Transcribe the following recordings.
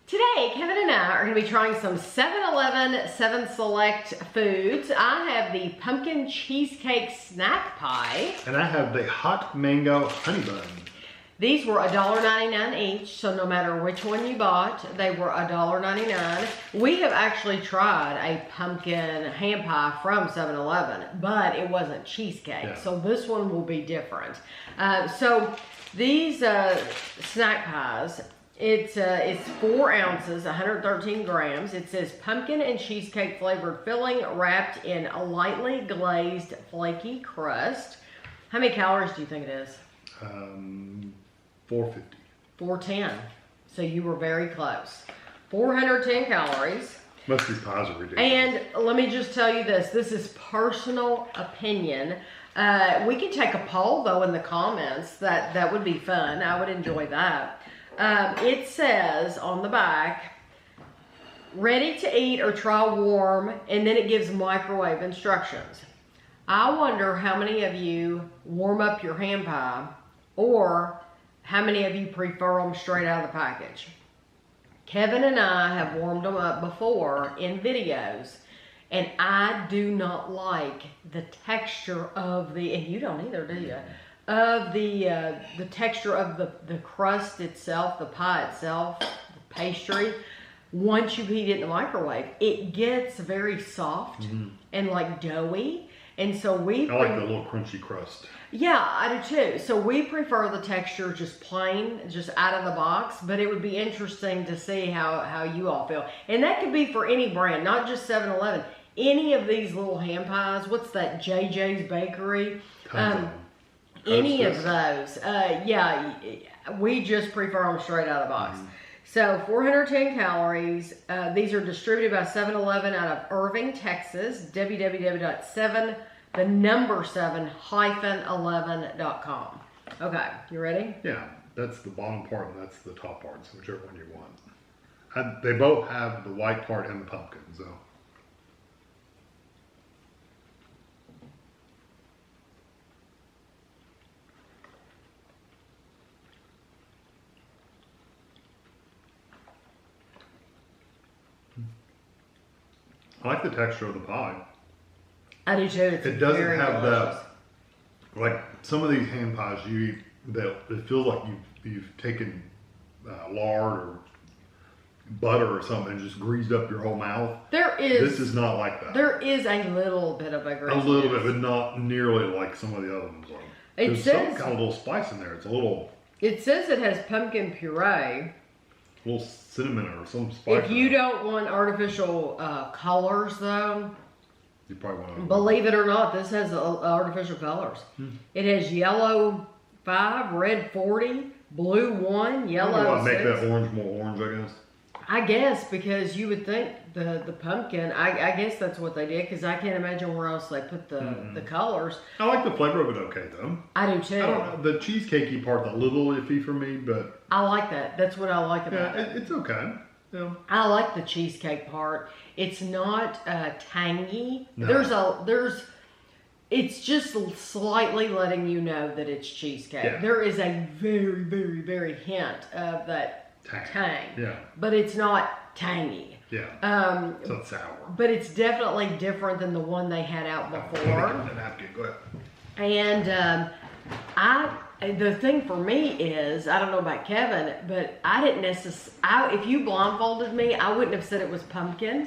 Today, Kevin and I are going to be trying some 7-Eleven 7 Select foods. I have the Pumpkin Cheesecake Snack Pie. And I have the Hot Mango Honey Bun. These were $1.99 each, so no matter which one you bought, they were $1.99. We have actually tried a pumpkin ham pie from 7-Eleven, but it wasn't cheesecake, Yeah. so this one will be different. So these snack pies, it's 4 ounces, 113 grams. It says pumpkin and cheesecake flavored filling wrapped in a lightly glazed flaky crust. How many calories do you think it is? 450. 410. So you were very close. 410 calories. Most of these pies are ridiculous. And let me just tell you this. This is personal opinion. We can take a poll though in the comments. That would be fun. I would enjoy that. It says on the back, ready to eat or try warm, and then it gives microwave instructions. I wonder how many of you warm up your ham pie, or how many of you prefer them straight out of the package. Kevin and I have warmed them up before in videos, and I do not like the texture of the, and you don't either, do you? Of the texture of the crust itself, the pie itself, the pastry. Once you heat it in the microwave, it gets very soft and like doughy. And so I like the little crunchy crust. Yeah, I do too. So we prefer the texture just plain, just out of the box. But it would be interesting to see how you all feel. And that could be for any brand, not just 7-Eleven. Any of these little ham pies. What's that? JJ's Bakery. Any of those. Yeah, we just prefer them straight out of the box. So 410 calories. These are distributed by 7-Eleven out of Irving, Texas. www.7-11.com. Okay, you ready? Yeah, that's the bottom part and that's the top part, so whichever one you want. They both have the white part and the pumpkin, so. I like the texture of the pie. I do too. It doesn't have that, like some of these ham pies you eat, that it feels like you've taken lard or butter or something and just greased up your whole mouth. This is not like that. There is a little bit of a greasiness. A little bit, but not nearly like some of the other ones are. There's some kind of little spice in there. It's a little. It says it has pumpkin puree. A little cinnamon or some spice. If you don't want artificial colors, though, you probably want to. Believe it or not, this has artificial colors. It has yellow 5, red 40, blue 1, yellow 6. Make that orange more orange, I guess. I guess because you would think the pumpkin. I guess that's what they did because I can't imagine where else they put the colors. I like the flavor of it okay though. I do too. I don't know, the cheesecakey part's a little iffy for me, but I like that. That's what I like about it. It's okay. Yeah. I like the cheesecake part. It's not tangy. No. It's just slightly letting you know that it's cheesecake. Yeah. There is a very, very, very hint of that tang. Yeah. But it's not tangy. Yeah. It's not sour. But it's definitely different than the one they had out before. Go ahead. And the thing for me is, I don't know about Kevin, but I didn't necessarily, if you blindfolded me, I wouldn't have said it was pumpkin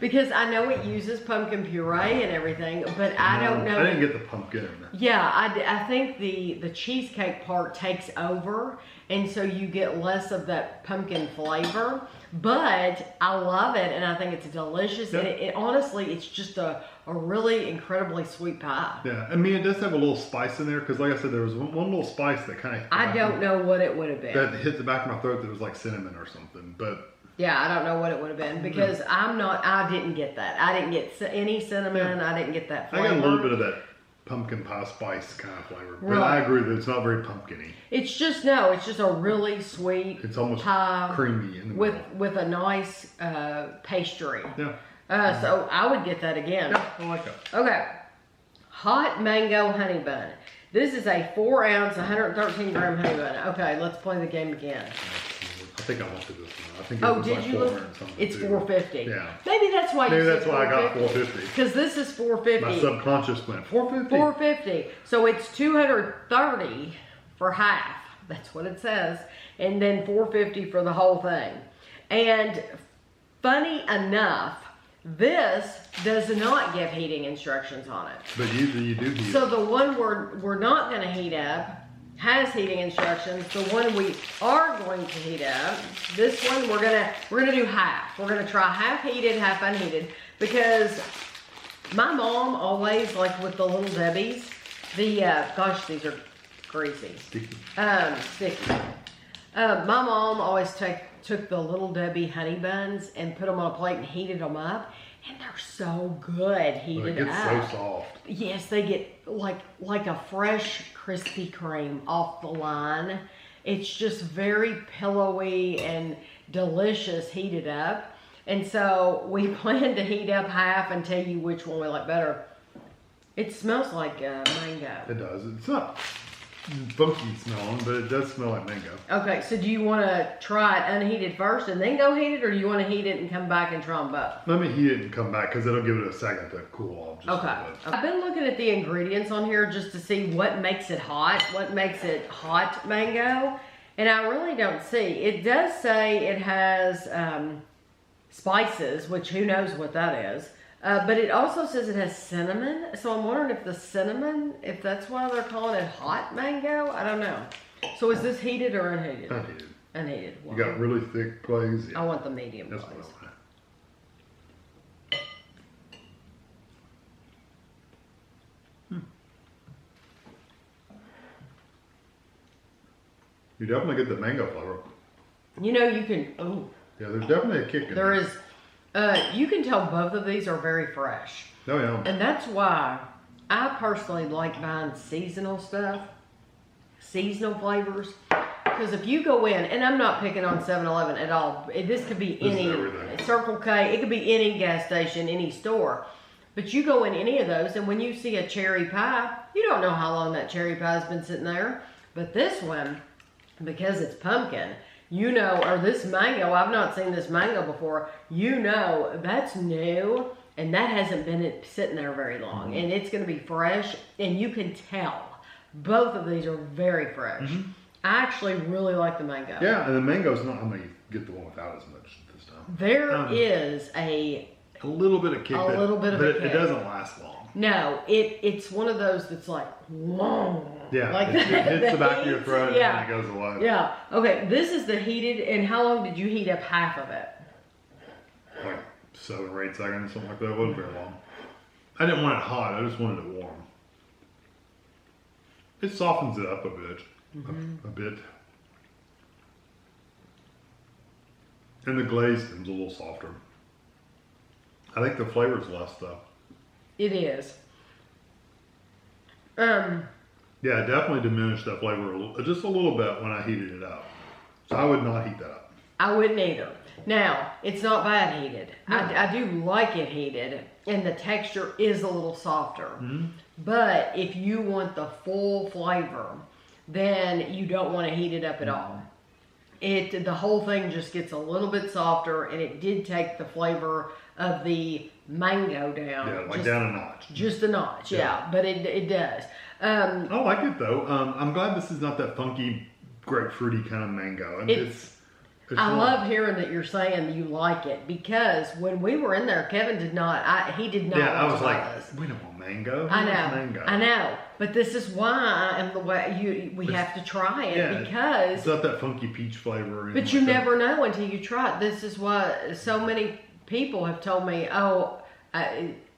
because I know it uses pumpkin puree and everything, but I don't know. I didn't get the pumpkin. Yeah, I think the cheesecake part takes over, and so you get less of that pumpkin flavor, but I love it, and I think it's delicious, and it honestly, it's just a really incredibly sweet pie. Yeah, I mean, it does have a little spice in there, because like I said, there was one little spice that kind of... I don't know what it would have been. That hit the back of my throat that was like cinnamon or something, but... Yeah, I don't know what it would have been, because I didn't get that. I didn't get any cinnamon, I didn't get that flavor. I got a little bit of that pumpkin pie spice kind of flavor, but right. I agree that it's not very pumpkin-y. It's just a really sweet It's almost pie creamy in the middle. with a nice pastry. Yeah. So I would get that again. Yeah, I like that. Okay. Hot Mango Honey Bun. This is a 4 ounce, 113 gram honey bun. Okay, let's play the game again. think I looked at this one. I think it Oh, was did like you 400 look? and something. It's too. $4.50. Yeah. Maybe that's why. Maybe that's why I got $4.50. Because this is $4.50. My subconscious went $4.50. $4.50. So it's $230 for half. That's what it says, and then $4.50 for the whole thing. And funny enough, this does not give heating instructions on it. But usually you do heat. So the one we're not going to heat up has heating instructions. The one we are going to heat up, this one we're gonna do half. We're gonna try half heated, half unheated, because my mom always, like with the Little Debbie's, gosh, these are greasy, sticky. My mom always took the Little Debbie honey buns and put them on a plate and heated them up, and they're so good heated It up. gets so soft. Yes, they get like a fresh Krispy Kreme off the line. It's just very pillowy and delicious heated up. And so we plan to heat up half and tell you which one we like better. It smells like mango. It does. It's not funky smelling, but it does smell like mango. Okay, so do you want to try it unheated first and then go heat it, or do you want to heat it and come back and try them both? Let me heat it and come back, because it'll give it a second to cool off. Just Okay. I've been looking at the ingredients on here just to see what makes it hot hot mango, and I really don't see. It does say it has spices, which who knows what that is. But it also says it has cinnamon, so I'm wondering if the cinnamon, if that's why they're calling it hot mango. I don't know. So is this heated or unheated? Unheated. Unheated. You got really thick glaze. I want the medium That's glaze. what I want. You definitely get the mango flavor. You know, you can. Oh, Yeah, there's definitely a kick in there is. You can tell both of these are very fresh. Oh yeah. And that's why I personally like buying seasonal stuff, seasonal flavors. Because if you go in, and I'm not picking on 7-Eleven at all. This could be This is any everything. Circle K. It could be any gas station, any store. But you go in any of those, and when you see a cherry pie, you don't know how long that cherry pie's been sitting there. But this one, because it's pumpkin, you know, or this mango, I've not seen this mango before, you know that's new, and that hasn't been sitting there very long, and it's going to be fresh, and you can tell both of these are very fresh. I actually really like the mango. Yeah, and the mango's not. I'm gonna get the one without as much this time. There is a little bit of kick. little bit of a but kick. it doesn't last long. No, it's one of those that's like, whoa. Yeah, Like it hits the back of your heat. throat Yeah. and then it goes away. Yeah. Okay, this is the heated, and how long did you heat up half of it? Like 7 or 8 seconds, something like that. It wasn't very long. I didn't want it hot. I just wanted it warm. It softens it up a bit. A bit. And the glaze comes a little softer. I think the flavor's less though. It is. Yeah, it definitely diminished that flavor just a little bit when I heated it up. So I would not heat that up. I wouldn't either. Now, it's not bad heated. No. I do like it heated, and the texture is a little softer. But if you want the full flavor, then you don't want to heat it up at all. The whole thing just gets a little bit softer, and it did take the flavor of the mango down. Yeah, like down a notch. Just a notch, yeah. But it does. I like it though. I'm glad this is not that funky, grapefruity kind of mango. And I love hearing that you're saying you like it, because when we were in there, Kevin did not. He did not. Yeah, I was like, this. we don't want mango. I Who know. wants mango? I know. But this is why I am the way we have to try it, because. It's not that funky peach flavor. Or But you never know until you try it. This is why so many people have told me, "Oh,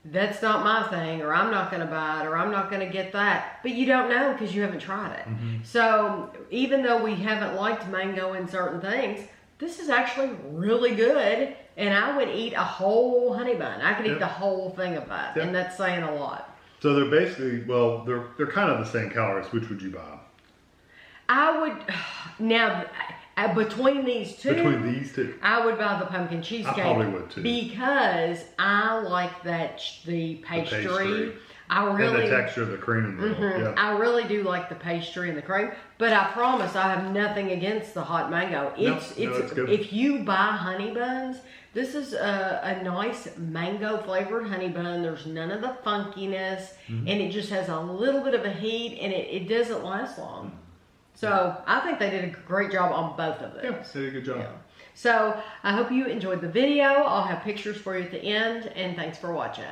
that's not my thing," or "I'm not going to buy it," or "I'm not going to get that." But you don't know because you haven't tried it. So even though we haven't liked mango in certain things, this is actually really good, and I would eat a whole honey bun. I could eat the whole thing of that, and that's saying a lot. So they're basically, well, they're kind of the same calories. Which would you buy? I would, now, between these two. Between these two? I would buy the pumpkin cheesecake. I probably would too. Because I like the pastry. And the texture of the cream in the middle. Yeah. I really do like the pastry and the cream, but I promise I have nothing against the hot mango. It's good. If you buy honey buns, this is a nice mango flavored honey bun. There's none of the funkiness, and it just has a little bit of a heat, and it doesn't last long. So I think they did a great job on both of them. Yeah, they did a good job. Yeah. So I hope you enjoyed the video. I'll have pictures for you at the end, and thanks for watching.